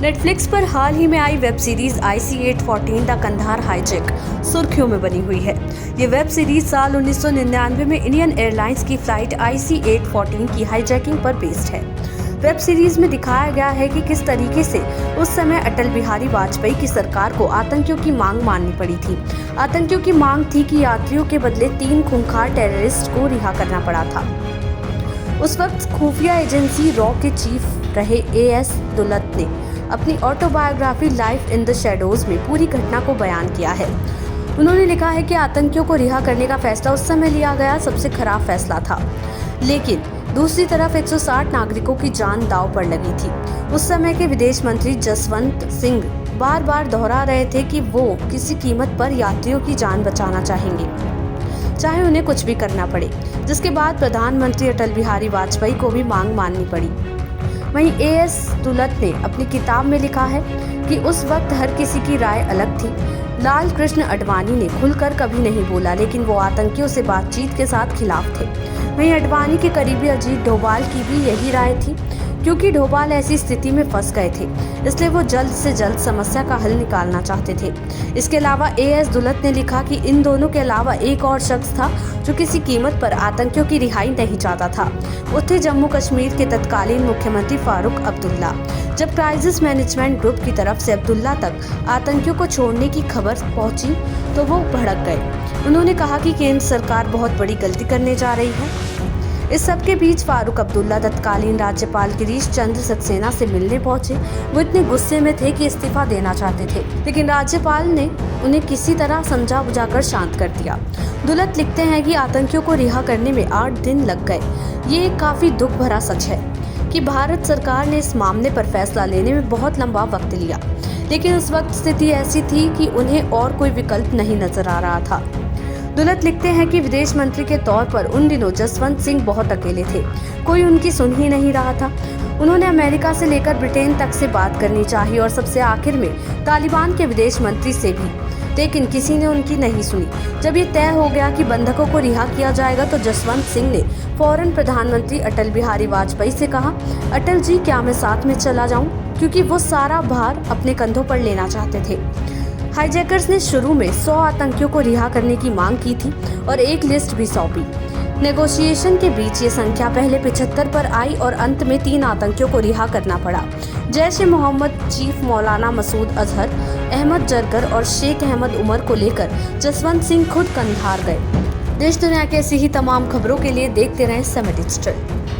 Netflix पर हाल ही में आई web series IC-814 the Kandahar hijack सुर्खियों में बनी हुई है। ये वेब सीरीज साल 1999 में इंडियन एयरलाइंस की फ्लाइट IC-814 की हाईजैकिंग पर बेस्ड है। वेब सीरीज में दिखाया गया है कि किस तरीके से उस समय अटल बिहारी वाजपेयी की सरकार को आतंकियों की मांग माननी पड़ी थी। आतंकियों की मांग थी कि यात्रियों के बदले 3 खूंखार टेररिस्ट को रिहा करना पड़ा था। उस वक्त खुफिया एजेंसी रॉ के चीफ रहे AS दुलत ने अपनी autobiography life in the shadows में पूरी घटना को बयान किया है। उन्होंने लिखा है कि आतंकियों को रिहा करने का फैसला उस समय लिया गया सबसे खराब फैसला था, लेकिन दूसरी तरफ 160 नागरिकों की जान दांव पर लगी थी। उस समय के विदेश मंत्री जसवंत सिंह बार बार दोहरा रहे थे कि वो किसी कीमत पर यात्रियों की जान बचाना चाहेंगे, चाहे उन्हें कुछ भी करना पड़े, जिसके बाद प्रधानमंत्री अटल बिहारी वाजपेयी को भी मांग माननी पड़ी। वहीं AS दुलत ने अपनी किताब में लिखा है कि उस वक्त हर किसी की राय अलग थी। लाल कृष्ण आडवाणी ने खुलकर कभी नहीं बोला, लेकिन वो आतंकियों से बातचीत के साथ खिलाफ थे। वहीं आडवाणी के करीबी अजीत डोभाल की भी यही राय थी, क्योंकि डोभाल ऐसी स्थिति में फंस गए थे, इसलिए वो जल्द से जल्द समस्या का हल निकालना चाहते थे। इसके अलावा AS दुलत ने लिखा कि इन दोनों के अलावा एक और शख्स था जो किसी कीमत पर आतंकियों की रिहाई नहीं चाहता था। वो थे जम्मू कश्मीर के तत्कालीन मुख्यमंत्री फारूक अब्दुल्ला। जब क्राइसिस मैनेजमेंट ग्रुप की तरफ से अब्दुल्ला तक आतंकियों को छोड़ने की खबर पहुंची तो वो भड़क गए। उन्होंने कहा कि केंद्र सरकार बहुत बड़ी गलती करने जा रही है। इस सब के बीच फारूक अब्दुल्ला तत्कालीन राज्यपाल गिरीश चंद्र सक्सेना से मिलने पहुंचे। वो इतने गुस्से में थे कि इस्तीफा देना चाहते थे, लेकिन राज्यपाल ने उन्हें किसी तरह समझा बुझाकर शांत कर दिया। दुलत लिखते हैं कि आतंकियों को रिहा करने में 8 दिन लग गए। ये काफी दुख भरा सच है कि भारत सरकार ने इस मामले पर फैसला लेने में बहुत लंबा वक्त लिया, लेकिन उस वक्त स्थिति ऐसी थी कि उन्हें और कोई विकल्प नहीं नजर आ रहा था। दुलत लिखते हैं कि विदेश मंत्री के तौर पर उन दिनों जसवंत सिंह बहुत अकेले थे, कोई उनकी सुन ही नहीं रहा था। उन्होंने अमेरिका से लेकर ब्रिटेन तक से बात करनी चाहिए और सबसे आखिर में तालिबान के विदेश मंत्री से भी, लेकिन किसी ने उनकी नहीं सुनी। जब ये तय हो गया कि बंधकों को रिहा किया जाएगा तो जसवंत सिंह ने फौरन प्रधानमंत्री अटल बिहारी वाजपेयी से कहा, अटल जी क्या मैं साथ में चला जाऊं, क्योंकि वो सारा भार अपने कंधों पर लेना चाहते थे। हाईजैकर्स ने शुरू में 100 आतंकियों को रिहा करने की मांग की थी और एक लिस्ट भी सौंपी। नेगोशिएशन के बीच ये संख्या पहले 75 पर आई और अंत में 3 आतंकियों को रिहा करना पड़ा। जैश-ए-मोहम्मद चीफ मौलाना मसूद अजहर, अहमद जरगर और शेख अहमद उमर को लेकर जसवंत सिंह खुद कंधार गए। देश दुनिया की ऐसी ही तमाम खबरों के लिए देखते रहें समय डिजिटल।